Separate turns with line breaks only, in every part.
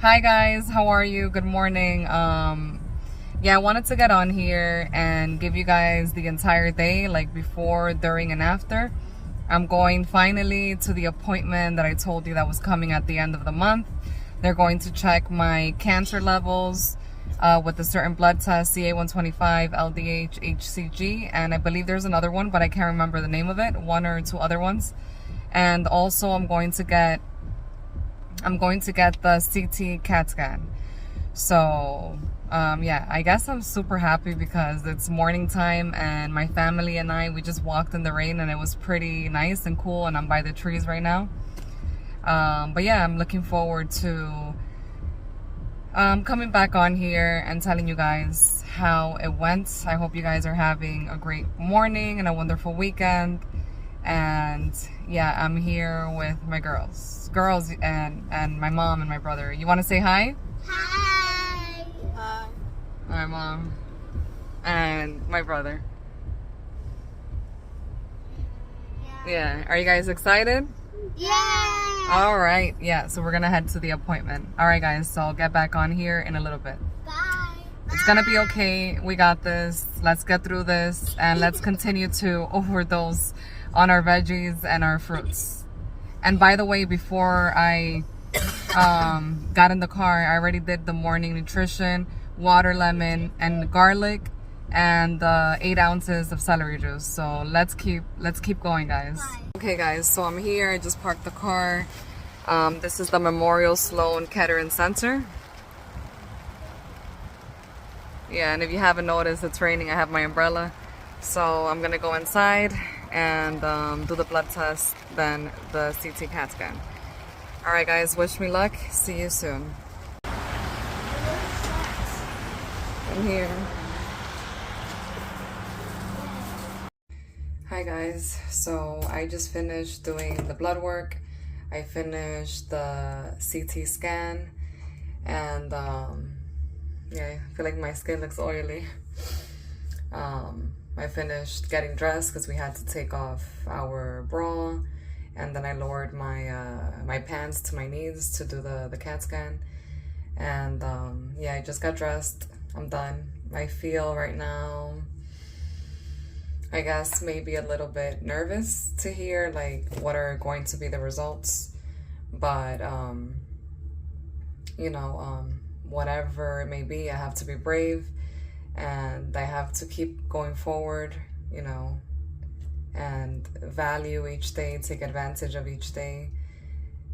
Hi guys, how are you? Good morning. Yeah, I wanted to get on here and give you guys the entire day, like before, during, and after. I'm going finally to the appointment that I told you that was coming at the end of the month. They're going to check my cancer levels with a certain blood test, CA-125, LDH, HCG, and I believe there's another one, but I can't remember the name of it, one or two other ones. And also I'm going to get the CT CAT scan. So yeah, I guess I'm super happy because it's morning time and my family and we just walked in the rain and it was pretty nice and cool, and I'm by the trees right now. But yeah, I'm looking forward to coming back on here and telling you guys how it went. I hope you guys are having a great morning and a wonderful weekend. And yeah, I'm here with my girls and my mom and my brother. You want to say hi?
Hi.
Hi.
My mom and my brother. Yeah, are you guys excited?
Yeah.
All right, yeah, so we're gonna head to the appointment. All right guys, so I'll get back on here in a little bit.
Bye.
It's gonna be okay. We got this. Let's get through this and let's continue to overdose on our veggies and our fruits. And by the way, before I got in the car, I already did the morning nutrition, water, lemon, and garlic, and 8 ounces of celery juice. So let's keep going, guys. Okay guys, so I'm here. I just parked the car. This is the Memorial Sloan Kettering Center. Yeah, and if you haven't noticed, it's raining. I have my umbrella. So I'm gonna go inside and do the blood test, then the CT CAT scan. All right guys, wish me luck. See you soon. I'm here. Hi guys, so I just finished doing the blood work. I finished the CT scan, and yeah, I feel like my skin looks oily. I finished getting dressed because we had to take off our bra, and then I lowered my pants to my knees to do the CAT scan. And yeah, I just got dressed. I'm done. I feel right now, I guess, maybe a little bit nervous to hear like what are going to be the results, but you know, whatever it may be, I have to be brave and I have to keep going forward, you know, and value each day, take advantage of each day,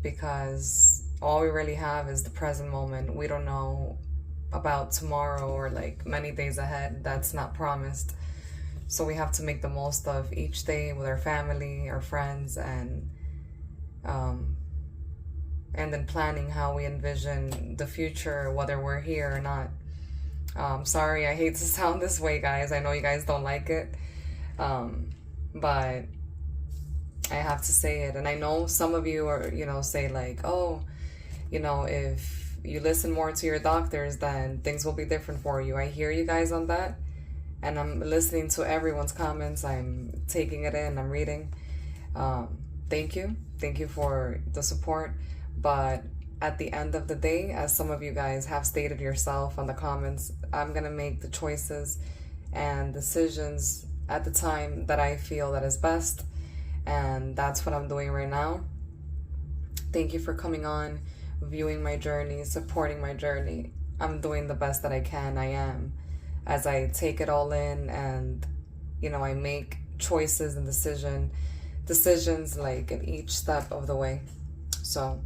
because all we really have is the present moment. We don't know about tomorrow or like many days ahead. That's not promised. So we have to make the most of each day with our family, our friends, and then planning how we envision the future, whether we're here or not. Sorry, I hate to sound this way, guys. I know you guys don't like it, but I have to say it. And I know some of you are, you know, say like, oh, you know, if you listen more to your doctors, then things will be different for you. I hear you guys on that. And I'm listening to everyone's comments. I'm taking it in, I'm reading. Thank you. Thank you for the support. But at the end of the day, as some of you guys have stated yourself on the comments, I'm gonna make the choices and decisions at the time that I feel that is best. And that's what I'm doing right now. Thank you for coming on, viewing my journey, supporting my journey. I'm doing the best that I can. I am, as I take it all in, and you know, I make choices and decisions like in each step of the way. So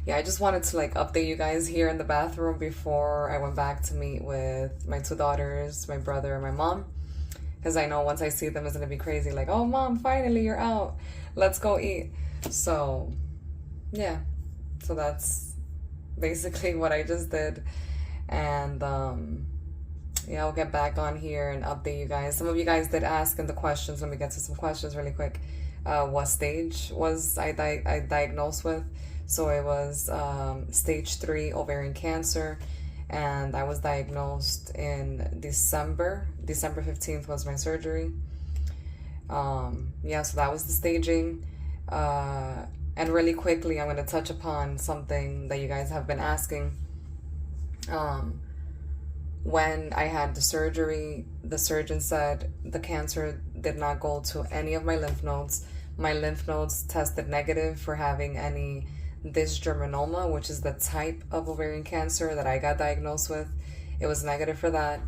yeah, I just wanted to like update you guys here in the bathroom before I went back to meet with my 2 daughters, my brother, and my mom, because I know once I see them it's gonna be crazy, like, oh mom, finally you're out, let's go eat. So yeah, so that's basically what I just did. And yeah, I'll get back on here and update you guys. Some of you guys did ask in the questions. Let me get to some questions really quick. What stage was I diagnosed with? So it was stage 3 ovarian cancer, and I was diagnosed in December 15th was my surgery. Yeah, so that was the staging. And really quickly, I'm going to touch upon something that you guys have been asking. When I had the surgery, the surgeon said the cancer did not go to any of my lymph nodes. My lymph nodes tested negative for having any dysgerminoma, which is the type of ovarian cancer that I got diagnosed with. It was negative for that.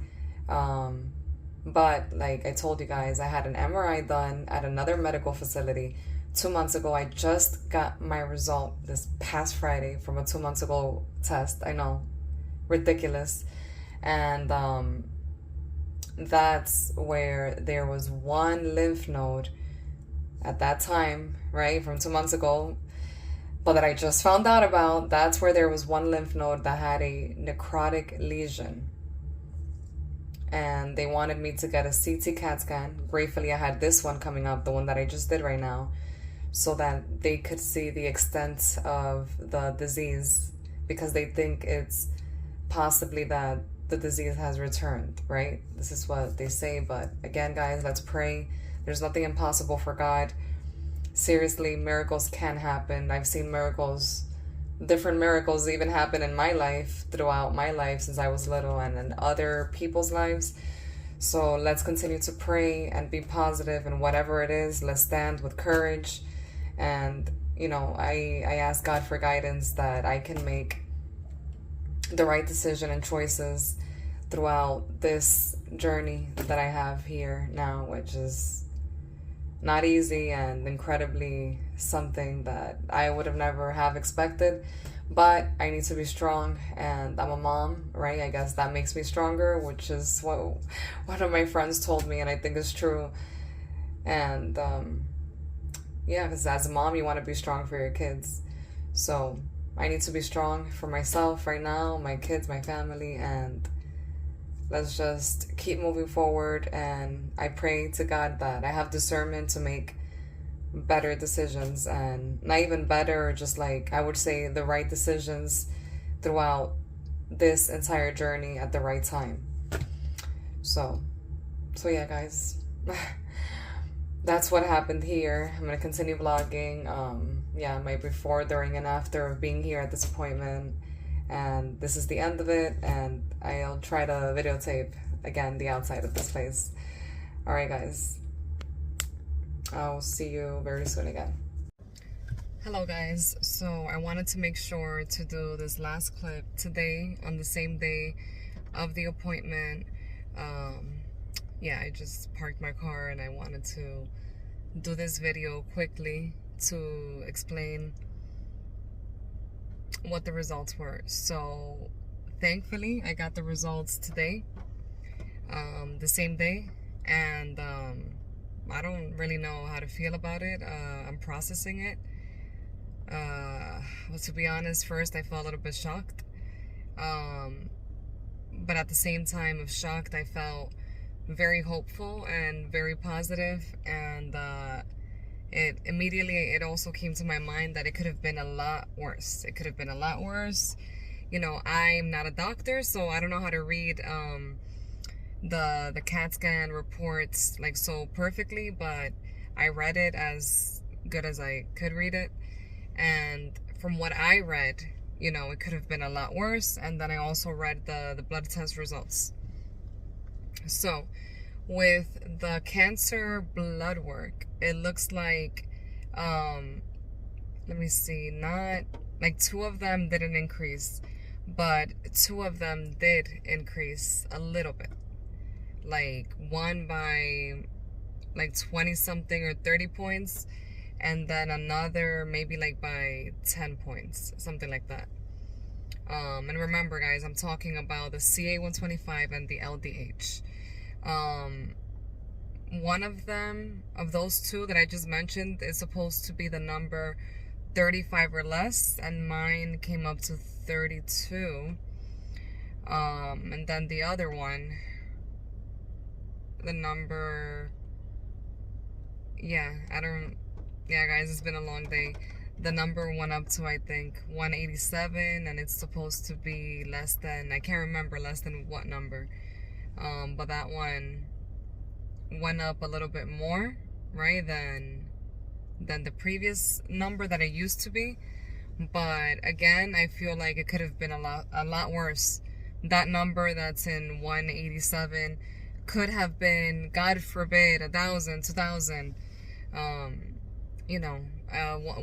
But like I told you guys, I had an MRI done at another medical facility 2 months ago. I just got my result this past Friday from a 2 months ago test. I know, ridiculous. And that's where there was one lymph node at that time, right, from 2 months ago, but that I just found out about. That's where there was one lymph node that had a necrotic lesion. And they wanted me to get a CT CAT scan. Gratefully, I had this one coming up, the one that I just did right now, so that they could see the extent of the disease, because they think it's possibly that the disease has returned, right? This is what they say. But again, guys, let's pray. There's nothing impossible for God. Seriously, miracles can happen. I've seen miracles, different miracles even happen in my life, throughout my life since I was little, and in other people's lives. So let's continue to pray and be positive, and whatever it is, let's stand with courage. And you know, I ask God for guidance that I can make the right decision and choices throughout this journey that I have here now, which is not easy and incredibly something that I would have never have expected. But I need to be strong, and I'm a mom, right? I guess that makes me stronger, which is what one of my friends told me, and I think is true. And yeah, because as a mom, you want to be strong for your kids. So I need to be strong for myself right now, my kids, my family, and let's just keep moving forward. And I pray to God that I have discernment to make better decisions, and not even better, just like I would say the right decisions throughout this entire journey at the right time. So yeah, guys. That's what happened here. I'm going to continue vlogging. Yeah, my before, during, and after of being here at this appointment. And this is the end of it. And I'll try to videotape, again, the outside of this place. Alright, guys. I'll see you very soon again. Hello, guys. So I wanted to make sure to do this last clip today on the same day of the appointment. Yeah, I just parked my car and I wanted to do this video quickly to explain what the results were. So thankfully I got the results today, the same day, and I don't really know how to feel about it. I'm processing it. Well, to be honest, first I felt a little bit shocked, but at the same time of shocked, I felt very hopeful and very positive. And it immediately, it also came to my mind that it could have been a lot worse. It could have been a lot worse. You know, I'm not a doctor, so I don't know how to read the CAT scan reports like so perfectly, but I read it as good as I could read it. And from what I read, you know, it could have been a lot worse. And then I also read the blood test results. So with the cancer blood work, it looks like, let me see, not like 2 of them didn't increase, but 2 of them did increase a little bit. Like one by like 20 something or 30 points, and then another maybe like by 10 points, something like that. And remember, guys, I'm talking about the CA-125 and the LDH. One of them, of those 2 that I just mentioned, is supposed to be the number 35 or less, and mine came up to 32. And then the other one, the number, yeah, guys, it's been a long day. The number went up to, I think, 187, and it's supposed to be less than, I can't remember less than what number. But that one went up a little bit more, right, than the previous number that it used to be. But again, I feel like it could have been a lot worse that number that's in 187 could have been, God forbid, 1,000, 2,000. You know,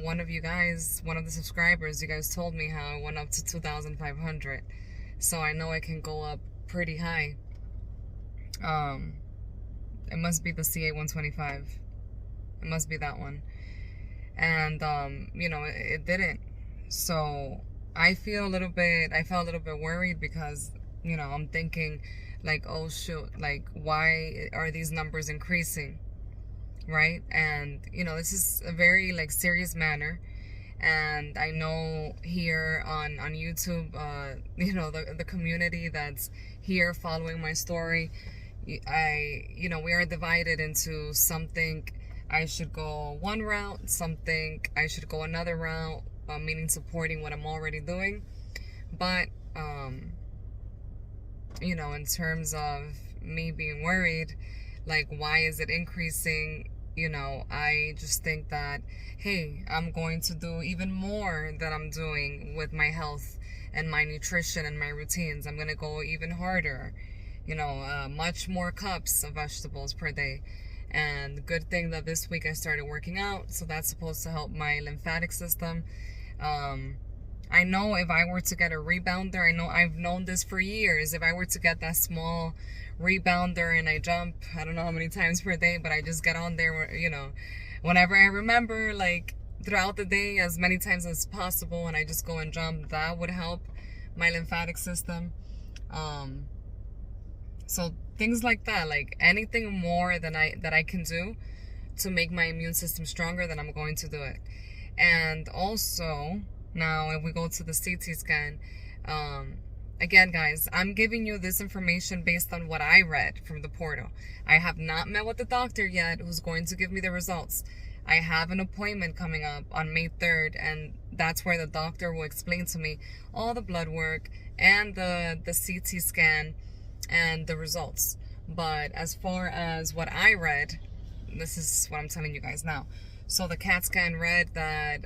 one of you guys, one of the subscribers, you guys told me how it went up to 2,500. So I know it can go up pretty high. It must be the CA125. It must be that one. And, you know, it didn't. So I felt a little bit worried because, you know, I'm thinking like, oh shoot, like why are these numbers increasing? Right? And, you know, this is a very like serious matter. And I know here on YouTube, you know, the community that's here following my story, you know, we are divided into something I should go one route, something I should go another route, meaning supporting what I'm already doing. But, you know, in terms of me being worried, like, why is it increasing? You know, I just think that, hey, I'm going to do even more than I'm doing with my health and my nutrition and my routines. I'm going to go even harder, you know, much more cups of vegetables per day. And good thing that this week I started working out, so that's supposed to help my lymphatic system. I know if I were to get a rebounder, I know I've known this for years, if I were to get that small rebounder and I jump, I don't know how many times per day, but I just get on there, you know, whenever I remember, like throughout the day, as many times as possible, and I just go and jump, that would help my lymphatic system. So things like that, like anything more that I can do to make my immune system stronger, then I'm going to do it. And also, now if we go to the CT scan, again, guys, I'm giving you this information based on what I read from the portal. I have not met with the doctor yet who's going to give me the results. I have an appointment coming up on May 3rd, and that's where the doctor will explain to me all the blood work and the CT scan and the results. But as far as what I read, this is what I'm telling you guys now. So the CAT scan read that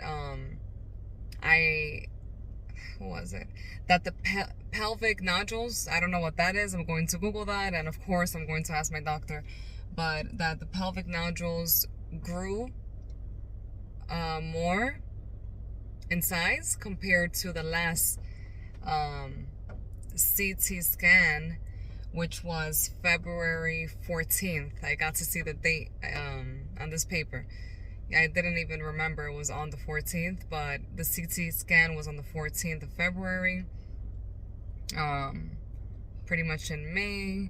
what was it? That the pelvic nodules, I don't know what that is. I'm going to Google that, and of course I'm going to ask my doctor. But that the pelvic nodules grew more in size compared to the last CT scan, which was February 14th. I got to see the date on this paper. I didn't even remember it was on the 14th, but the CT scan was on the 14th of February. Pretty much in May,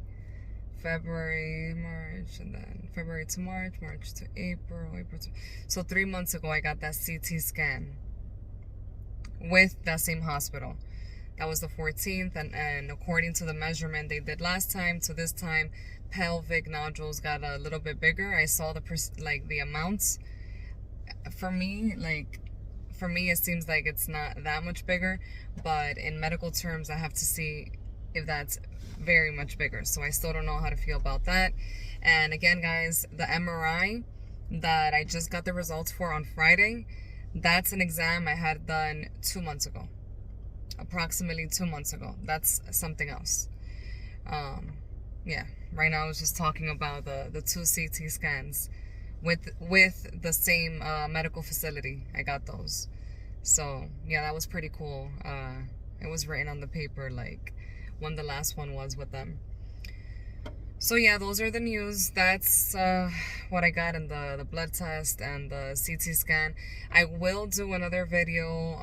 February, March, and then February to March, March to April, April to... So 3 months ago, I got that CT scan with that same hospital. That was the 14th, and according to the measurement they did last time to this time, pelvic nodules got a little bit bigger. I saw the amounts. For me, it seems like it's not that much bigger, but in medical terms, I have to see if that's very much bigger. So I still don't know how to feel about that. And again, guys, the MRI that I just got the results for on Friday, that's an exam I had done 2 months ago. Approximately 2 months ago. That's something else. Yeah, right now I was just talking about the 2 CT scans with the same medical facility. I got those. So yeah, that was pretty cool. It was written on the paper like when the last one was with them. So yeah, those are the news. That's what I got in the blood test and the CT scan. I will do another video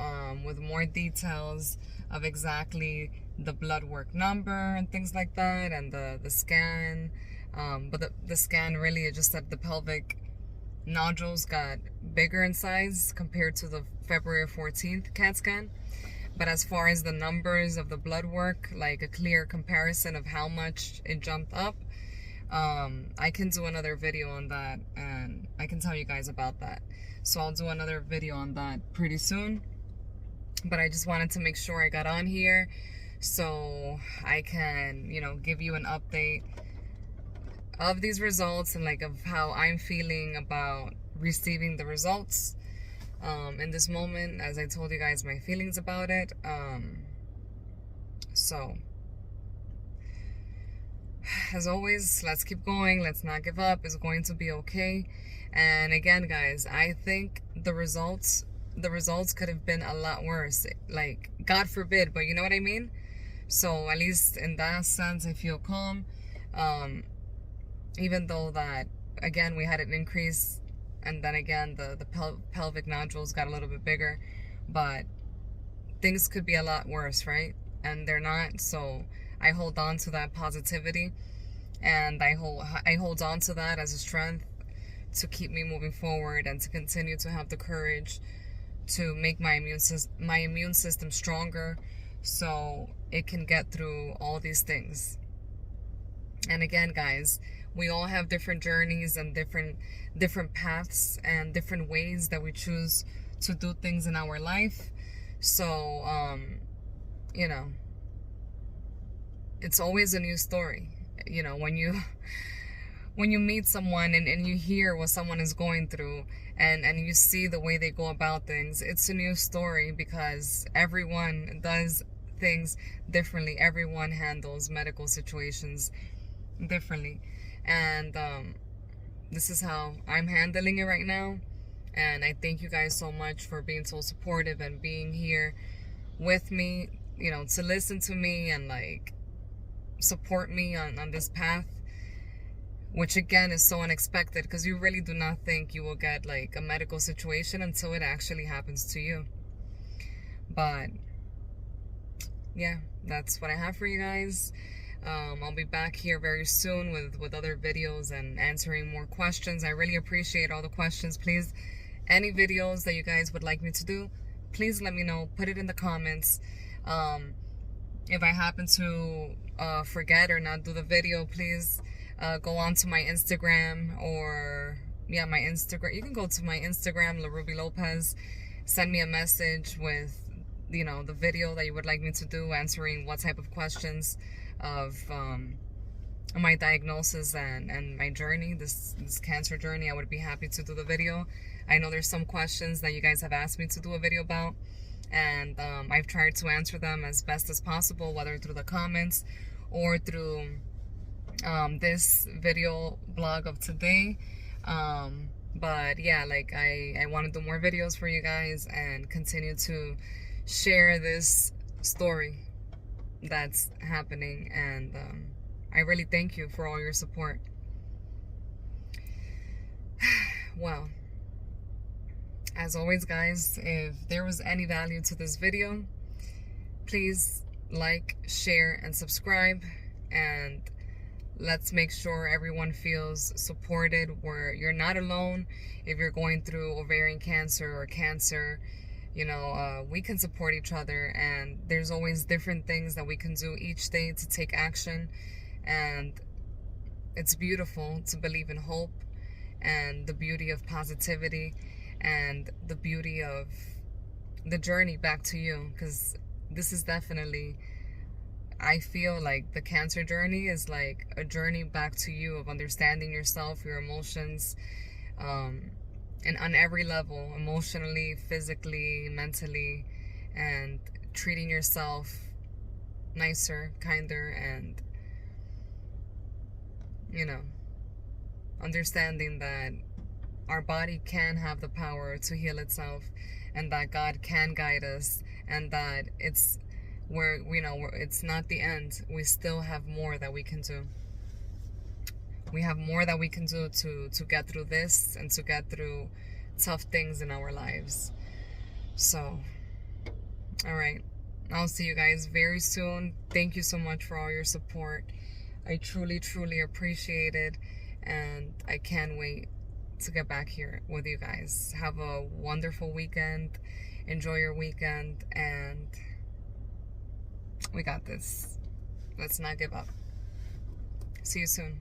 with more details of exactly the blood work number and things like that, and the scan. But the scan really, it just said the pelvic nodules got bigger in size compared to the February 14th CAT scan. But as far as the numbers of the blood work, like a clear comparison of how much it jumped up, I can do another video on that, and I can tell you guys about that. So I'll do another video on that pretty soon. But I just wanted to make sure I got on here so I can, you know, give you an update of these results and like of how I'm feeling about receiving the results in this moment, as I told you guys my feelings about it. So as always, let's keep going. Let's not give up. It's going to be okay. And again, guys, I think the results could have been a lot worse. Like, God forbid, but you know what I mean? So at least in that sense, I feel calm. Even though that, again, we had an increase, and then again, the pelvic nodules got a little bit bigger, but things could be a lot worse, right? And they're not. So I hold on to that positivity, and I hold on to that as a strength to keep me moving forward and to continue to have the courage to make my immune system stronger, so it can get through all these things. And again, guys, we all have different journeys and different paths and different ways that we choose to do things in our life. So you know, it's always a new story. You know, when you meet someone and you hear what someone is going through, and you see the way they go about things, it's a new story, because everyone does things differently. Everyone handles medical situations differently. And this is how I'm handling it right now. And I thank you guys so much for being so supportive and being here with me, you know, to listen to me and like support me on this path, which again is so unexpected, because you really do not think you will get like a medical situation until it actually happens to you. But yeah, that's what I have for you guys. I'll be back here very soon with other videos and answering more questions. I really appreciate all the questions. Please, any videos that you guys would like me to do, please let me know. Put it in the comments. If I happen to forget or not do the video, please go on to my Instagram, or my Instagram. You can go to my Instagram, LaRuby Lopez. Send me a message with, you know, the video that you would like me to do, answering what type of questions of my diagnosis and my journey, this cancer journey. I would be happy to do the video. I know there's some questions that you guys have asked me to do a video about, and I've tried to answer them as best as possible, whether through the comments or through this video blog of today. But yeah, like I want to do more videos for you guys and continue to share this story that's happening, and I really thank you for all your support. Well, as always, guys, if there was any value to this video, please like, share, and subscribe, and let's make sure everyone feels supported, where you're not alone. If you're going through ovarian cancer or cancer, you know, we can support each other, and there's always different things that we can do each day to take action. And it's beautiful to believe in hope and the beauty of positivity and the beauty of the journey back to you, because this is definitely, I feel like the cancer journey is like a journey back to you, of understanding yourself, your emotions, and on every level, emotionally, physically, mentally, and treating yourself nicer, kinder, and, you know, understanding that our body can have the power to heal itself, and that God can guide us, and that it's where, you know, it's not the end. We still have more that we can do. We have more that we can do to get through this and to get through tough things in our lives. So, all right, I'll see you guys very soon. Thank you so much for all your support. I truly, truly appreciate it, and I can't wait to get back here with you guys. Have a wonderful weekend. Enjoy your weekend, and we got this. Let's not give up. See you soon.